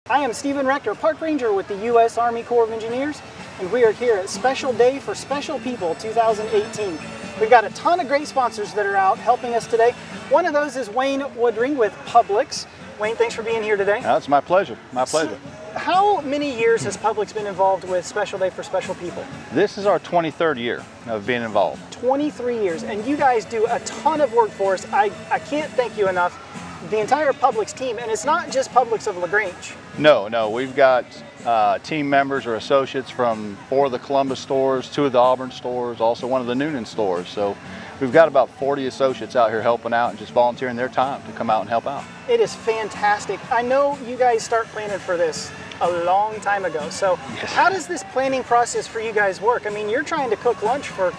I am Stephen Rector, Park Ranger with the U.S. Army Corps of Engineers, and we are here at Special Day for Special People 2018. We've got a ton of great sponsors that are out helping us today. One of those is Wayne Woodring with Publix. Wayne, thanks for being here today. It's my pleasure, my pleasure. So, how many years has Publix been involved with Special Day for Special People? This is our 23rd year of being involved. 23 years, and you guys do a ton of work for us. I can't thank you enough. The entire Publix team, and it's not just Publix of LaGrange. No, we've got team members or associates from 4 of the Columbus stores, 2 of the Auburn stores, also 1 of the Noonan stores. So we've got about 40 associates out here helping out and just volunteering their time to come out and help out. It is fantastic. I know you guys start planning for this a long time ago. So yes. How does this planning process for you guys work? I mean, you're trying to cook lunch for,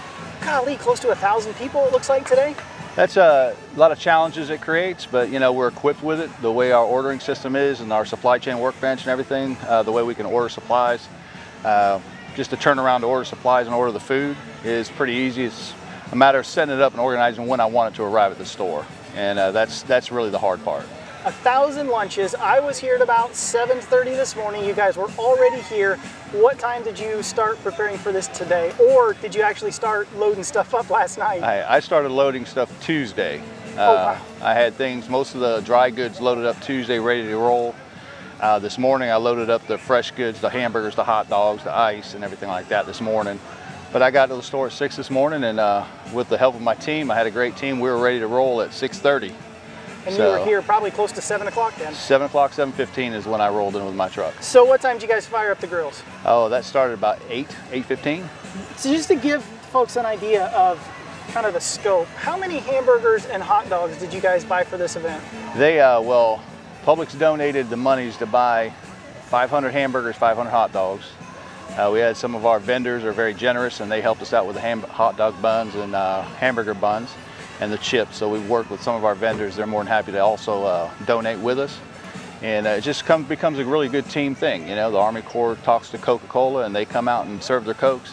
golly, close to 1,000 people it looks like today. That's a lot of challenges it creates, but you know, we're equipped with it. The way our ordering system is and our supply chain workbench and everything, the way we can order supplies, just to turn around to order supplies and order the food is pretty easy. It's a matter of setting it up and organizing when I want it to arrive at the store. And that's really the hard part. 1,000 lunches. I was here at about 7:30 this morning. You guys were already here. What time did you start preparing for this today? Or did you actually start loading stuff up last night? I started loading stuff Tuesday. Wow. I had things, most of the dry goods loaded up Tuesday, ready to roll. This morning I loaded up the fresh goods, the hamburgers, the hot dogs, the ice, and everything like that this morning. But I got to the store at 6 this morning, and with the help of my team, I had a great team. We were ready to roll at 6:30. And you were here probably close to 7 o'clock then? 7 o'clock, 7:15 is when I rolled in with my truck. So what time did you guys fire up the grills? Oh, that started about 8:15. So just to give folks an idea of kind of the scope, how many hamburgers and hot dogs did you guys buy for this event? Well, Publix donated the monies to buy 500 hamburgers, 500 hot dogs. We had some of our vendors are very generous, and they helped us out with the hot dog buns and hamburger buns and the chips. So we've worked with some of our vendors. They're more than happy to also donate with us. And it just becomes a really good team thing. You know, the Army Corps talks to Coca-Cola and they come out and serve their Cokes.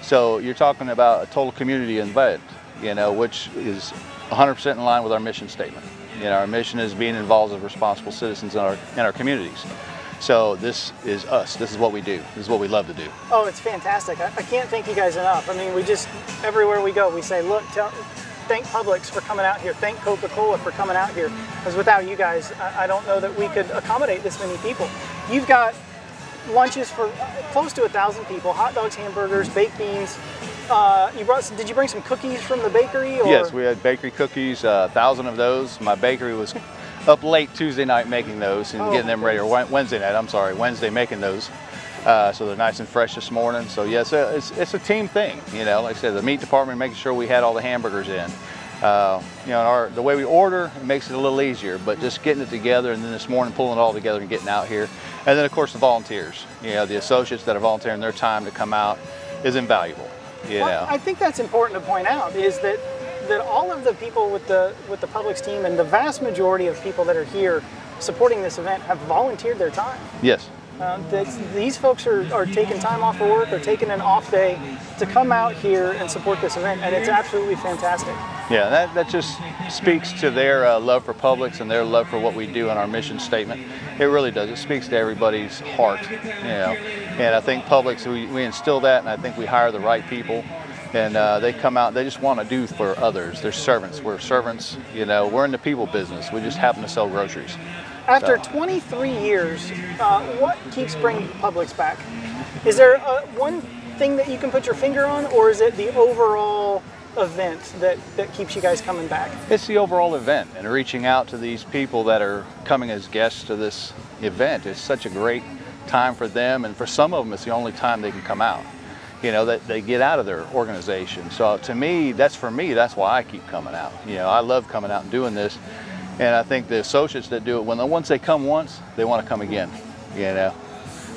So you're talking about a total community event, you know, which is 100% in line with our mission statement. You know, our mission is being involved as responsible citizens in our communities. So this is us. This is what we do. This is what we love to do. Oh, it's fantastic. I can't thank you guys enough. I mean, we just, everywhere we go, we say, look, thank Publix for coming out here. Thank Coca-Cola for coming out here. Because without you guys, I don't know that we could accommodate this many people. You've got lunches for close to 1,000 people, hot dogs, hamburgers, baked beans. Did you bring some cookies from the bakery? Or? Yes, we had bakery cookies, 1,000 of those. My bakery was up late Tuesday night making those and getting them ready, or Wednesday making those. So they're nice and fresh this morning. So yes, it's a team thing. You know, like I said, the meat department making sure we had all the hamburgers in. You know, the way we order, it makes it a little easier, but just getting it together and then this morning pulling it all together and getting out here. And then of course the volunteers, you know, the associates that are volunteering their time to come out is invaluable. You know. I think that's important to point out is that all of the people with the Publix team and the vast majority of people that are here supporting this event have volunteered their time. Yes. These folks are taking time off of work or taking an off day to come out here and support this event, and it's absolutely fantastic. Yeah, that just speaks to their love for Publix and their love for what we do in our mission statement. It really does. It speaks to everybody's heart, you know. And I think Publix, we instill that, and I think we hire the right people. And they come out, they just want to do for others. They're servants. We're servants, you know. We're in the people business. We just happen to sell groceries. After 23 years, what keeps bringing Publix back? Is there one thing that you can put your finger on, or is it the overall event that keeps you guys coming back? It's the overall event and reaching out to these people that are coming as guests to this event. It's such a great time for them, and for some of them, it's the only time they can come out. You know, that they get out of their organization. So to me, that's why I keep coming out. You know, I love coming out and doing this. And I think the associates that do it, once they come once, they want to come again. You know,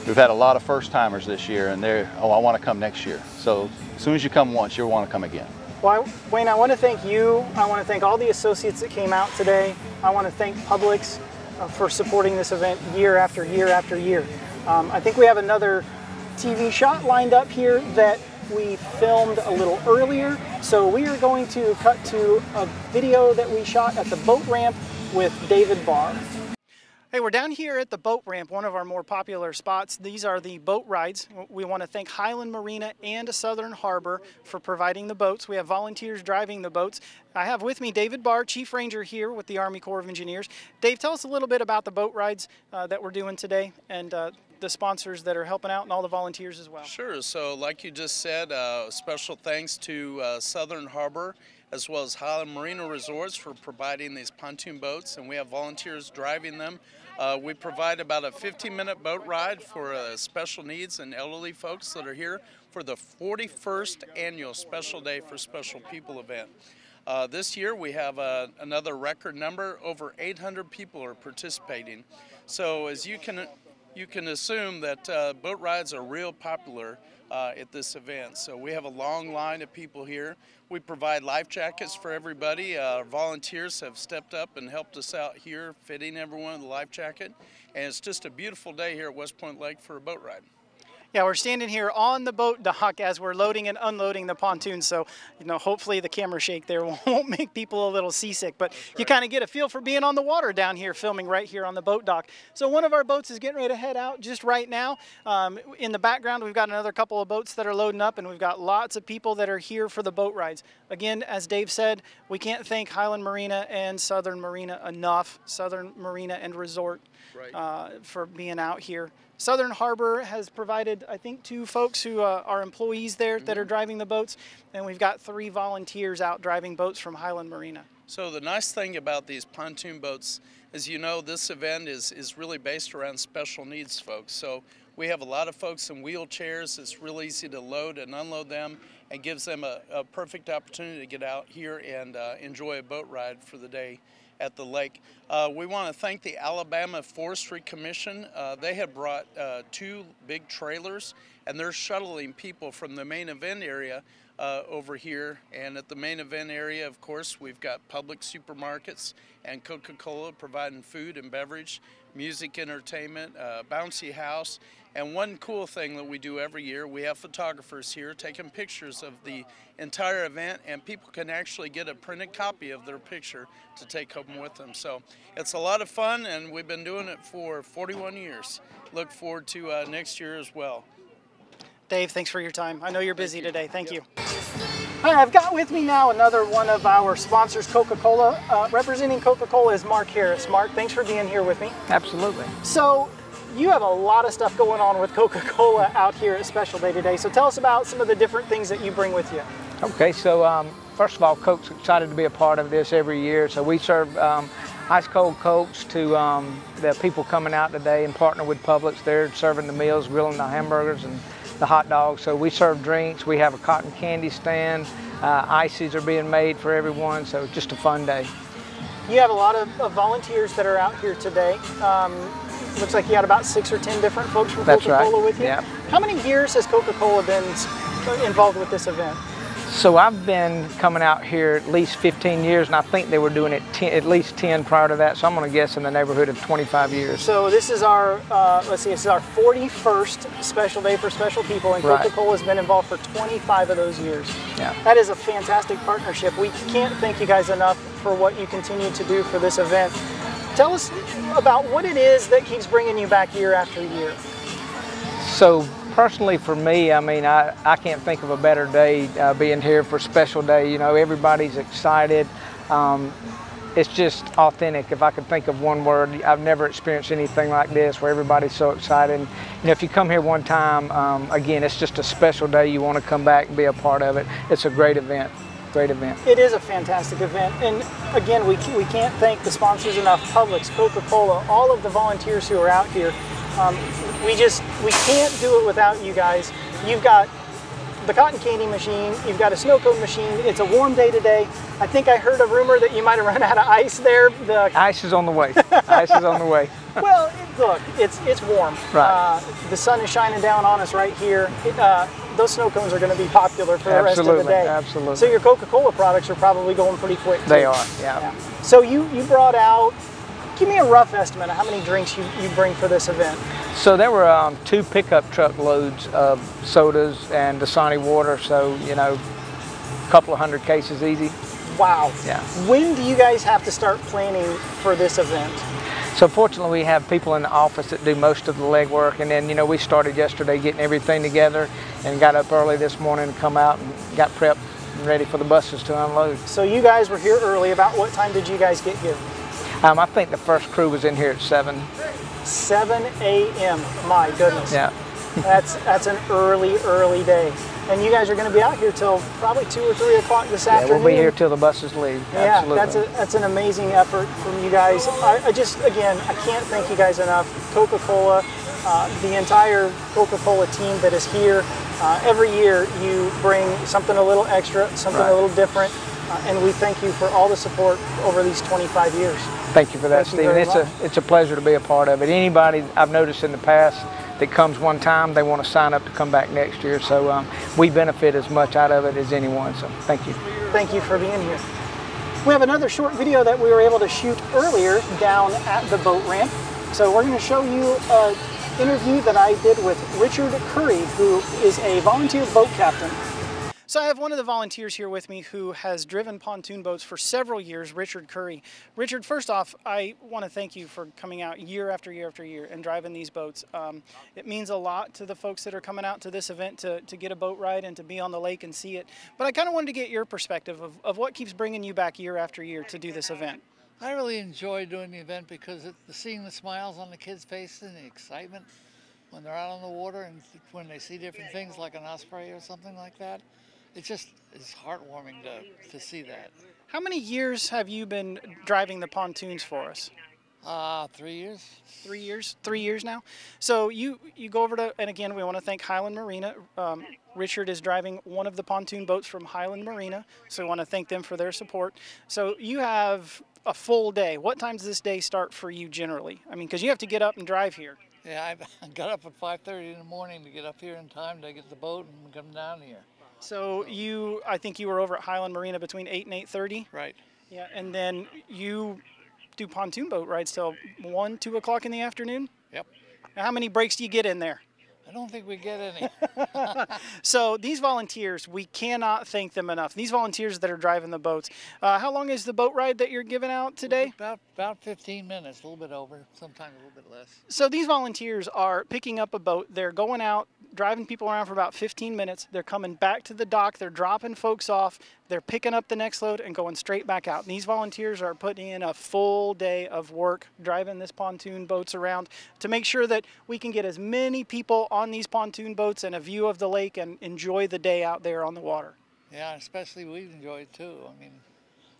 we've had a lot of first timers this year, and I want to come next year. So as soon as you come once, you'll want to come again. Well, Wayne, I want to thank you. I want to thank all the associates that came out today. I want to thank Publix for supporting this event year after year after year. I think we have another TV shot lined up here that we filmed a little earlier. So we are going to cut to a video that we shot at the boat ramp with David Barr. Hey, we're down here at the boat ramp, one of our more popular spots. These are the boat rides. We want to thank Highland Marina and Southern Harbor for providing the boats. We have volunteers driving the boats. I have with me David Barr, Chief Ranger here with the Army Corps of Engineers. Dave, tell us a little bit about the boat rides that we're doing today and the sponsors that are helping out and all the volunteers as well. Sure. So like you just said, special thanks to Southern Harbor as well as Highland Marina Resorts for providing these pontoon boats, and we have volunteers driving them. We provide about a 15-minute boat ride for special needs and elderly folks that are here for the 41st annual Special Day for Special People event. This year we have another record number. Over 800 people are participating. So as you can assume that boat rides are real popular at this event. So we have a long line of people here. We provide life jackets for everybody. Volunteers have stepped up and helped us out here, fitting everyone the life jacket. And it's just a beautiful day here at West Point Lake for a boat ride. Yeah, we're standing here on the boat dock as we're loading and unloading the pontoons. So, hopefully the camera shake there won't make people a little seasick. But you kind of get a feel for being on the water down here, filming right here on the boat dock. So one of our boats is getting ready to head out just right now. In the background, we've got another couple of boats that are loading up, and we've got lots of people that are here for the boat rides. Again, as Dave said, we can't thank Highland Marina and Southern Marina enough, Southern Marina and Resort, for being out here. Southern Harbor has provided, I think, 2 folks who are employees there that are driving the boats, and we've got 3 volunteers out driving boats from Highland Marina. So the nice thing about these pontoon boats is, this event is really based around special needs folks. So we have a lot of folks in wheelchairs. It's real easy to load and unload them and gives them a perfect opportunity to get out here and enjoy a boat ride for the day at the lake. We want to thank the Alabama Forestry Commission. They have brought 2 big trailers, and they're shuttling people from the main event area over here. And at the main event area, of course, we've got public supermarkets and Coca-Cola providing food and beverage, music entertainment, bouncy house. And one cool thing that we do every year, we have photographers here taking pictures of the entire event, and people can actually get a printed copy of their picture to take home with them. So it's a lot of fun, and we've been doing it for 41 years. Look forward to next year as well. Dave, thanks for your time. I know you're busy today. Thank you. Hi, I've got with me now another one of our sponsors, Coca-Cola. Representing Coca-Cola is Mark Harris. Mark, thanks for being here with me. Absolutely. So, you have a lot of stuff going on with Coca-Cola out here at Special Day today. So tell us about some of the different things that you bring with you. Okay, so first of all, Coke's excited to be a part of this every year. So we serve ice cold Cokes to the people coming out today and partner with Publix. They're serving the meals, grilling the hamburgers and the hot dogs. So we serve drinks. We have a cotton candy stand. Ices are being made for everyone. So it's just a fun day. You have a lot of volunteers that are out here today. Looks like you had about 6 or 10 different folks from Coca-Cola with you. Yeah. How many years has Coca-Cola been involved with this event? So I've been coming out here at least 15 years, and I think they were doing it at least 10 prior to that. So I'm going to guess in the neighborhood of 25 years. So this is our, this is our 41st Special Day for Special People, and Coca-Cola has been involved for 25 of those years. Yeah. That is a fantastic partnership. We can't thank you guys enough for what you continue to do for this event. Tell us about what it is that keeps bringing you back year after year. So personally for me, I mean, I can't think of a better day being here for Special Day. Everybody's excited. It's just authentic. If I could think of one word, I've never experienced anything like this where everybody's so excited. If you come here one time, again, it's just a special day. You want to come back and be a part of it. It's a great event. Great event. It is a fantastic event, and again, we can't thank the sponsors enough. Publix, Coca-Cola, all of the volunteers who are out here. We can't do it without you guys. You've got the cotton candy machine, you've got a snow cone machine. It's a warm day today. I think I heard a rumor that you might have run out of ice there. Ice is on the way. Ice is on the way. Well, look, it's warm. Right. The sun is shining down on us right here. Those snow cones are going to be popular for the rest of the day. Absolutely. So your Coca-Cola products are probably going pretty quick too. They are, yeah. So you brought out, give me a rough estimate of how many drinks you bring for this event. So there were 2 pickup truck loads of sodas and Dasani water, so a couple of 100 cases easy. Wow. Yeah. When do you guys have to start planning for this event? So fortunately, we have people in the office that do most of the legwork, and then, you know, we started yesterday getting everything together and got up early this morning to come out and got prepped and ready for the buses to unload. So you guys were here early. About what time did you guys get here? I think the first crew was in here at 7. 7 a.m. My goodness. Yeah. That's an early day. And you guys are going to be out here till probably 2 or 3 o'clock this afternoon. We'll be here till the buses leave. Yeah, Absolutely. that's an amazing effort from you guys. I can't thank you guys enough. Coca-Cola, the entire Coca-Cola team that is here. Every year you bring something a little extra, something a little different, and we thank you for all the support over these 25 years. Thank you for that, Stephen. It's a pleasure to be a part of it. Anybody I've noticed in the past that comes one time, they want to sign up to come back next year. So we benefit as much out of it as anyone. So thank you. Thank you for being here. We have another short video that we were able to shoot earlier down at the boat ramp. So we're going to show you an interview that I did with Richard Curry, who is a volunteer boat captain. So I have one of the volunteers here with me who has driven pontoon boats for several years, Richard Curry. Richard, first off, I want to thank you for coming out year after year after year and driving these boats. It means a lot to the folks that are coming out to this event to get a boat ride and to be on the lake and see it. But I kind of wanted to get your perspective of what keeps bringing you back year after year to do this event. I really enjoy doing the event because seeing the smiles on the kids' faces and the excitement when they're out on the water and when they see different things like an osprey or something like that. It's heartwarming to see that. How many years have you been driving the pontoons for us? 3 years. 3 years? 3 years now? So you go over to, and again, we want to thank Highland Marina. Richard is driving one of the pontoon boats from Highland Marina, so we want to thank them for their support. So you have a full day. What time does this day start for you generally? I mean, because you have to get up and drive here. Yeah, I got up at 5:30 in the morning to get up here in time to get the boat and come down here. So I think you were over at Highland Marina between 8 and 8:30? Right. Yeah, and then you do pontoon boat rides till 1, 2 o'clock in the afternoon? Yep. Now, how many breaks do you get in there? I don't think we get any. So these volunteers, we cannot thank them enough. These volunteers that are driving the boats. How long is the boat ride that you're giving out today? About 15 minutes, a little bit over, sometimes a little bit less. So these volunteers are picking up a boat. They're going out, driving people around for about 15 minutes. They're coming back to the dock. They're dropping folks off. They're picking up the next load and going straight back out. And these volunteers are putting in a full day of work driving this pontoon boats around to make sure that we can get as many people on these pontoon boats and a view of the lake and enjoy the day out there on the water. Yeah, especially we enjoy it too. I mean,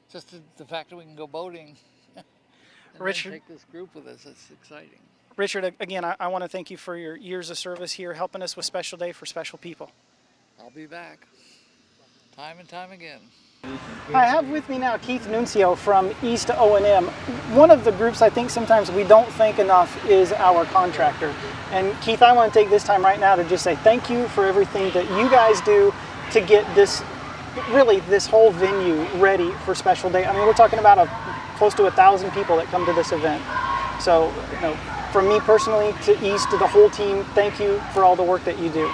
just the fact that we can go boating and Richard, take this group with us, it's exciting. Richard, again, I want to thank you for your years of service here, helping us with Special Day for special people. I'll be back, time and time again. I have with me now Keith Nuncio from East O&M. One of the groups I think sometimes we don't thank enough is our contractor. And Keith, I want to take this time right now to just say thank you for everything that you guys do to get this whole venue ready for Special Day. I mean, we're talking about close to 1,000 people that come to this event. So, you know, from me personally to East to the whole team, thank you for all the work that you do.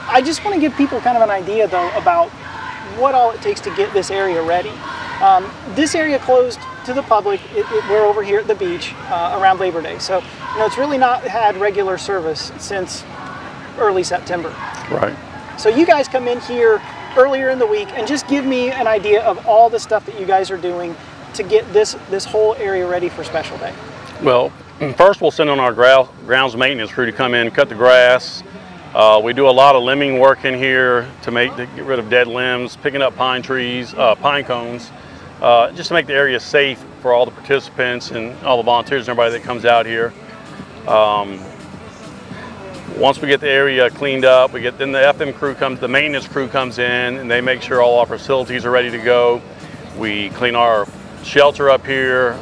I just want to give people kind of an idea though about what all it takes to get this area ready. This area closed to the public. We're over here at the beach around Labor Day. So, you know, it's really not had regular service since early September. Right. So you guys come in here earlier in the week and just give me an idea of all the stuff that you guys are doing to get this whole area ready for Special Day. Well, first we'll send on our grounds maintenance crew to come in, cut the grass. We do a lot of limbing work in here to get rid of dead limbs, picking up pine trees, pine cones, just to make the area safe for all the participants and all the volunteers and everybody that comes out here. Once we get the area cleaned up, then the FM crew the maintenance crew comes in and they make sure all our facilities are ready to go. We clean our shelter up here,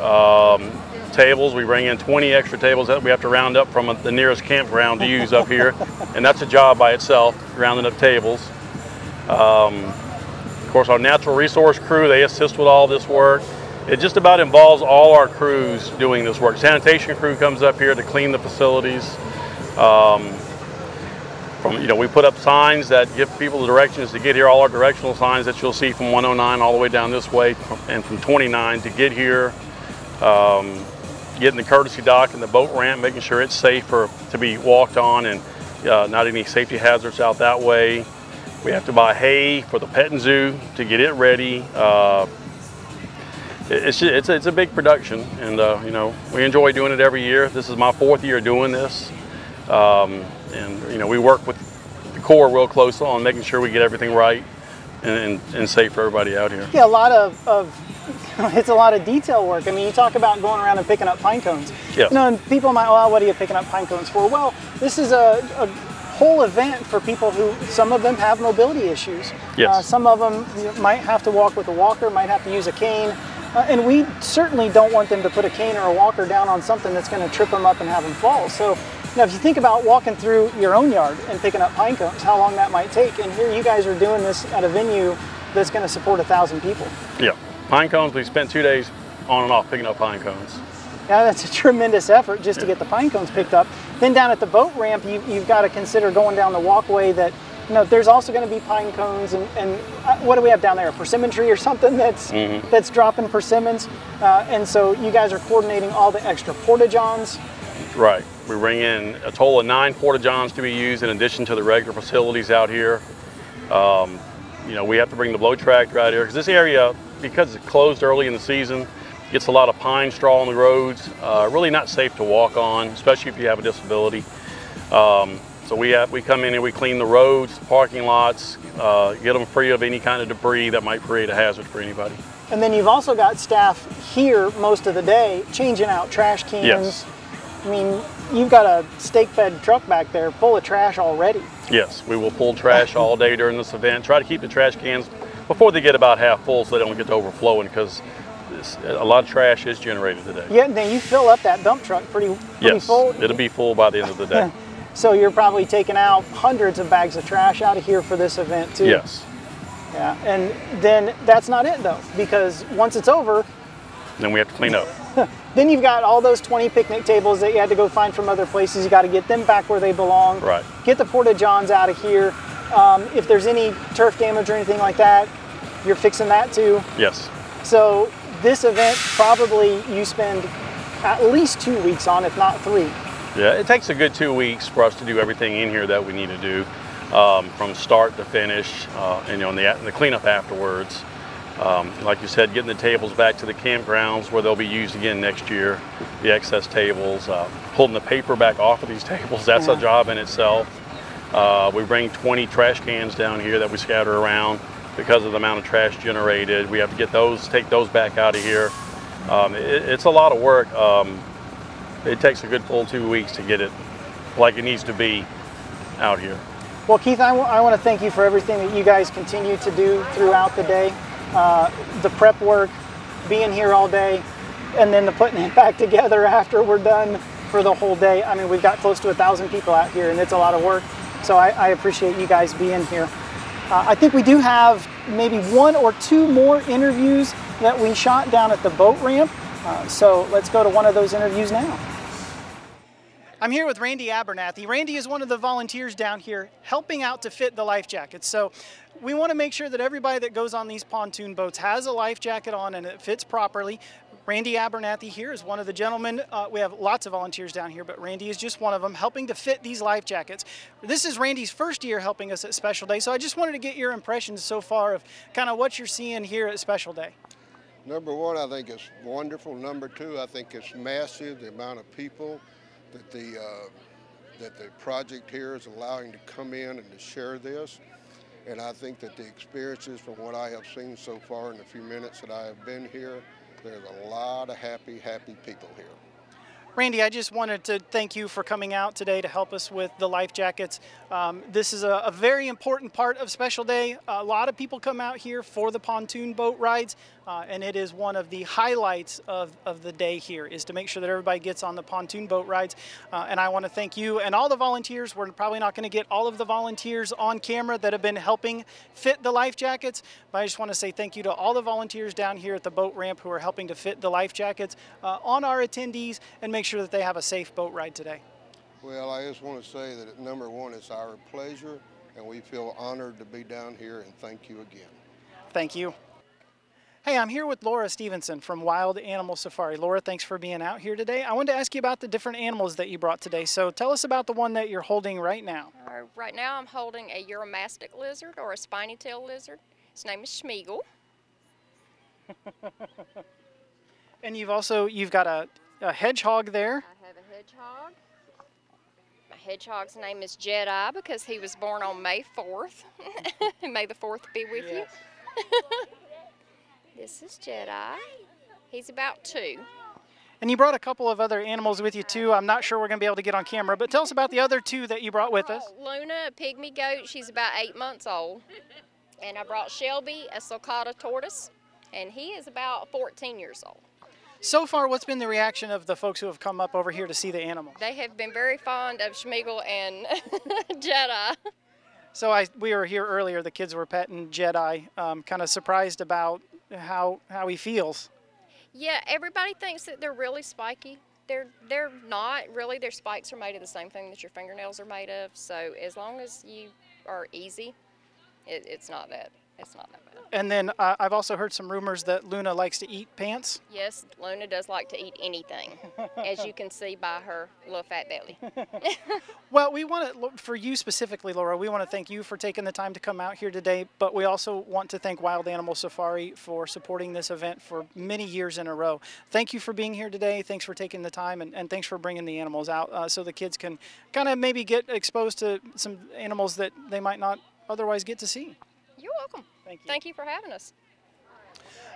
tables. We bring in 20 extra tables that we have to round up from the nearest campground to use up here, and that's a job by itself, rounding up tables. Of course, our natural resource crew, they assist with all this work. It just about involves all our crews doing this work. Sanitation crew comes up here to clean the facilities. We put up signs that give people the directions to get here, all our directional signs that you'll see from 109 all the way down this way and from 29 to get here. getting the courtesy dock and the boat ramp, making sure it's safe to be walked on, and not any safety hazards out that way. We have to buy hay for the petting zoo to get it ready. It's a big production, and you know, we enjoy doing it every year. This is my 4th year doing this, and you know, we work with the Corps real close on making sure we get everything right and safe for everybody out here. Yeah, a lot of it's a lot of detail work. I mean, you talk about going around and picking up pine cones. Yes. You know, and people might, well, what are you picking up pine cones for? Well, this is a whole event for people who, some of them have mobility issues. Yes. Some of them might have to walk with a walker, might have to use a cane. And we certainly don't want them to put a cane or a walker down on something that's going to trip them up and have them fall. So now if you think about walking through your own yard and picking up pine cones, how long that might take. And here you guys are doing this at a venue that's going to support 1,000 people. Yeah, pine cones, we spent 2 days on and off picking up pine cones. Yeah, that's a tremendous effort just to get the pine cones picked up. Then down at the boat ramp, you've got to consider going down the walkway that, you know, there's also going to be pine cones and what do we have down there? A persimmon tree or something that's dropping persimmons. And so you guys are coordinating all the extra porta-johns. Right. We bring in a total of 9 porta-johns to be used in addition to the regular facilities out here. You know, we have to bring the blow tractor out here because this area, because it's closed early in the season, gets a lot of pine straw on the roads. Really not safe to walk on, especially if you have a disability. So we come in and we clean the roads, parking lots, get them free of any kind of debris that might create a hazard for anybody. And then you've also got staff here most of the day changing out trash cans. Yes. I mean, you've got a stake-fed truck back there full of trash already. Yes, we will pull trash all day during this event. Try to keep the trash cans before they get about half full so they don't get to overflowing, because a lot of trash is generated today. Yeah, and then you fill up that dump truck pretty Yes, full. it'll be full by the end of the day. So you're probably taking out hundreds of bags of trash out of here for this event too. Yes. Yeah, and then that's not it though, because once it's over, Then we have to clean up. then you've got all those 20 picnic tables that you had to go find from other places. You got to get them back where they belong. Right. Get the porta-johns out of here. If there's any turf damage or anything like that, you're fixing that too. Yes. So this event, probably you spend at least 2 weeks on, if not 3. Yeah, it takes a good 2 weeks for us to do everything in here that we need to do, from start to finish, and you know, and the cleanup afterwards. Like you said, getting the tables back to the campgrounds where they'll be used again next year, the excess tables, pulling the paper back off of these tables, that's a job in itself. We bring 20 trash cans down here that we scatter around because of the amount of trash generated. We have to get those, take those back out of here. It's a lot of work. It takes a good full 2 weeks to get it like it needs to be out here. Well, Keith, I want to thank you for everything that you guys continue to do throughout the day. The prep work, being here all day, and then the putting it back together after we're done for the whole day. I mean, we've got close to 1,000 people out here, and it's a lot of work. So I appreciate you guys being here. I think we do have maybe 1 or 2 more interviews that we shot down at the boat ramp. So let's go to one of those interviews now. I'm here with Randy Abernathy. Randy is one of the volunteers down here helping out to fit the life jackets. So we want to make sure that everybody that goes on these pontoon boats has a life jacket on and it fits properly. Randy Abernathy here is one of the gentlemen. We have lots of volunteers down here, but Randy is just one of them helping to fit these life jackets. This is Randy's first year helping us at Special Day, so I just wanted to get your impressions so far of kind of what you're seeing here at Special Day. Number 1, I think it's wonderful. Number 2, I think it's massive, the amount of people that the project here is allowing to come in and to share this. And I think that the experiences from what I have seen so far in the few minutes that I have been here, there's a lot of happy people here. Randy, I just wanted to thank you for coming out today to help us with the life jackets. This is a very important part of Special Day. A lot of people come out here for the pontoon boat rides, and it is one of the highlights of the day here, is to make sure that everybody gets on the pontoon boat rides. And I want to thank you and all the volunteers. We're probably not going to get all of the volunteers on camera that have been helping fit the life jackets, but I just want to say thank you to all the volunteers down here at the boat ramp who are helping to fit the life jackets on our attendees and make sure that they have a safe boat ride today. Well, I just want to say that number 1, it's our pleasure, and we feel honored to be down here, and thank you again. Thank you. Hey, I'm here with Laura Stevenson from Wild Animal Safari. Laura, thanks for being out here today. I wanted to ask you about the different animals that you brought today. So tell us about the one that you're holding right now. Right now I'm holding a Uromastic lizard, or a spiny-tailed lizard. His name is Schmeagle. And you've got a hedgehog there. I have a hedgehog. My hedgehog's name is Jedi because he was born on May 4th. May the 4th be with you. This is Jedi. He's about 2. And you brought a couple of other animals with you too. I'm not sure we're going to be able to get on camera, but tell us about the other 2 that you brought with us. Luna, a pygmy goat. She's about 8 months old. And I brought Shelby, a sulcata tortoise, and he is about 14 years old. So far, what's been the reaction of the folks who have come up over here to see the animals? They have been very fond of Schmeagle and Jedi. So we were here earlier, the kids were petting Jedi, kind of surprised about how he feels. Yeah, everybody thinks that they're really spiky. They're not really. Their spikes are made of the same thing that your fingernails are made of. So as long as you are easy, it's not that bad. And then I've also heard some rumors that Luna likes to eat pants. Yes, Luna does like to eat anything, as you can see by her little fat belly. Well, we want to, for you specifically, Laura, we want to thank you for taking the time to come out here today, but we also want to thank Wild Animal Safari for supporting this event for many years in a row. Thank you for being here today. Thanks for taking the time, and thanks for bringing the animals out so the kids can kind of maybe get exposed to some animals that they might not otherwise get to see. You're welcome. Thank you. Thank you for having us.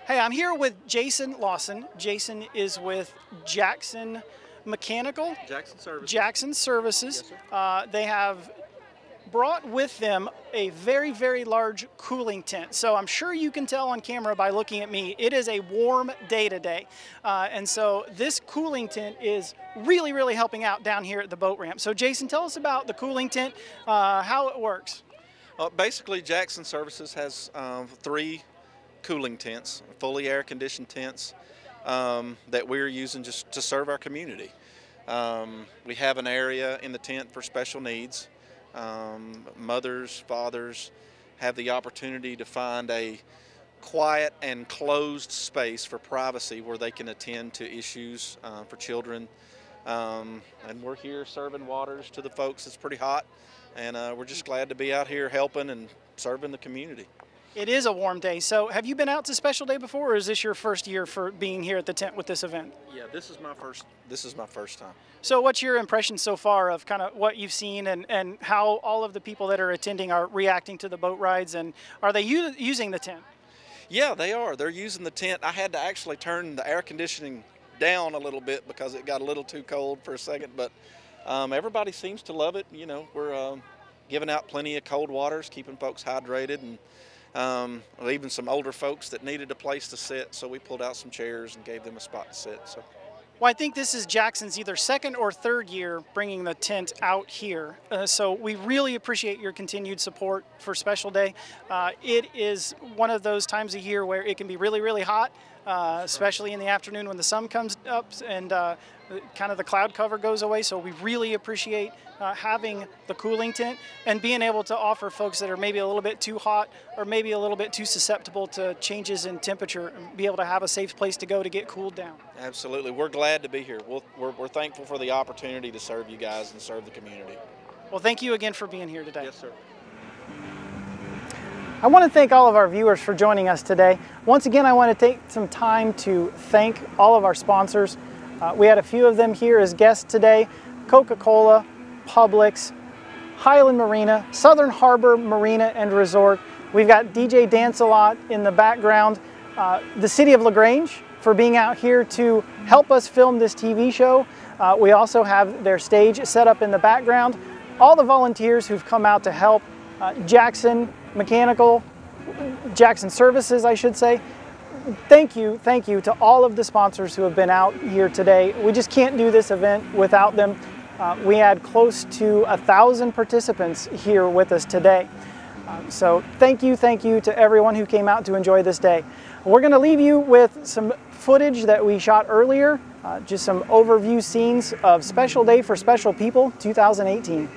Hey, I'm here with Jason Lawson. Jason is with Jackson Mechanical. Jackson Services. Yes, sir. They have brought with them a very, very large cooling tent. So I'm sure you can tell on camera by looking at me, it is a warm day today. And so this cooling tent is really, really helping out down here at the boat ramp. So Jason, tell us about the cooling tent, how it works. Basically, Jackson Services has 3 cooling tents, fully air-conditioned tents that we're using just to serve our community. We have an area in the tent for special needs. Mothers, fathers have the opportunity to find a quiet and closed space for privacy where they can attend to issues for children. And we're here serving waters to the folks. It's pretty hot. And we're just glad to be out here helping and serving the community. It is a warm day. So have you been out to Special Day before, or is this your first year for being here at the tent with this event? Yeah, this is my first time. So what's your impression so far of kind of what you've seen and how all of the people that are attending are reacting to the boat rides, and are they using the tent? Yeah, they are. They're using the tent. I had to actually turn the air conditioning down a little bit because it got a little too cold for a second, but everybody seems to love it. You know, we're giving out plenty of cold waters, keeping folks hydrated, and even some older folks that needed a place to sit, so we pulled out some chairs and gave them a spot to sit. So. Well, I think this is Jackson's either second or third year bringing the tent out here. So we really appreciate your continued support for Special Day. It is one of those times a year where it can be really, really hot, especially in the afternoon when the sun comes up and kind of the cloud cover goes away. So we really appreciate having the cooling tent and being able to offer folks that are maybe a little bit too hot or maybe a little bit too susceptible to changes in temperature and be able to have a safe place to go to get cooled down. Absolutely. We're glad to be here. We're thankful for the opportunity to serve you guys and serve the community. Well, thank you again for being here today. Yes, sir. I want to thank all of our viewers for joining us today. Once again, I want to take some time to thank all of our sponsors. We had a few of them here as guests today: Coca-Cola, Publix, Highland Marina, Southern Harbor Marina and Resort. We've got DJ Dance-A-Lot in the background. The City of LaGrange for being out here to help us film this TV show. We also have their stage set up in the background. All the volunteers who've come out to help. Jackson Mechanical, Jackson Services, I should say. Thank you to all of the sponsors who have been out here today. We just can't do this event without them. We had close to 1,000 participants here with us today. So thank you to everyone who came out to enjoy this day. We're going to leave you with some footage that we shot earlier, just some overview scenes of Special Day for Special People 2018.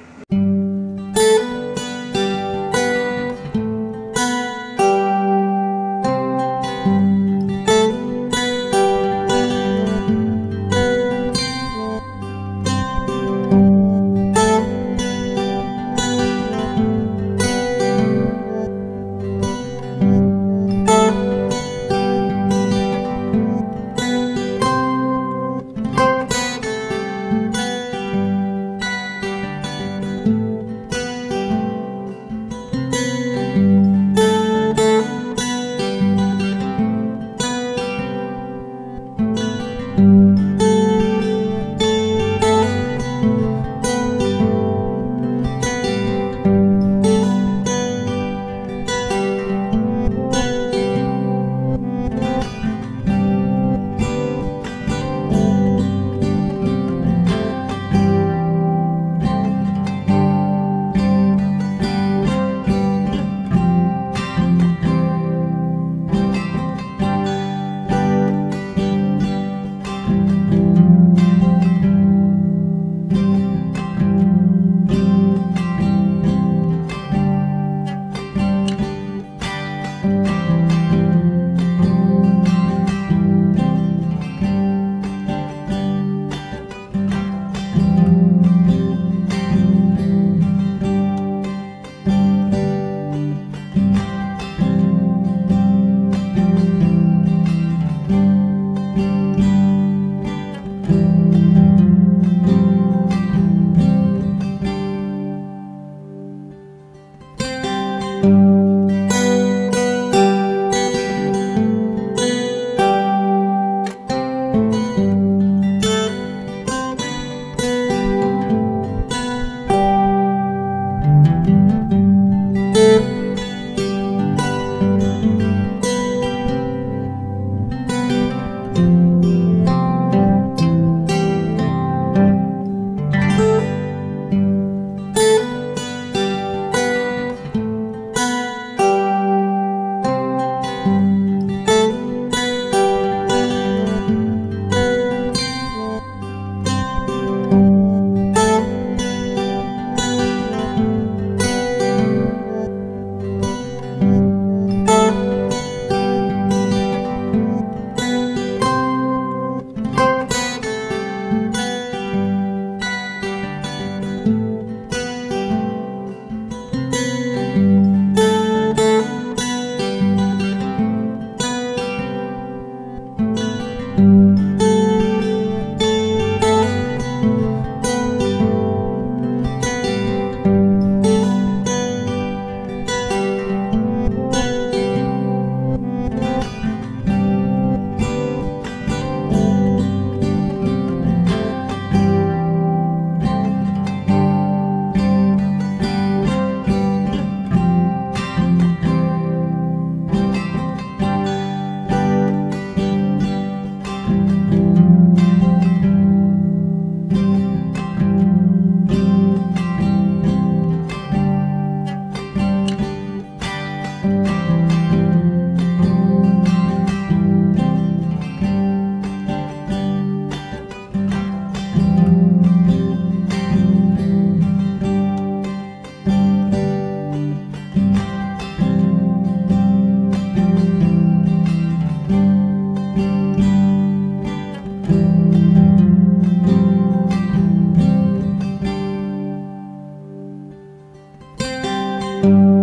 you.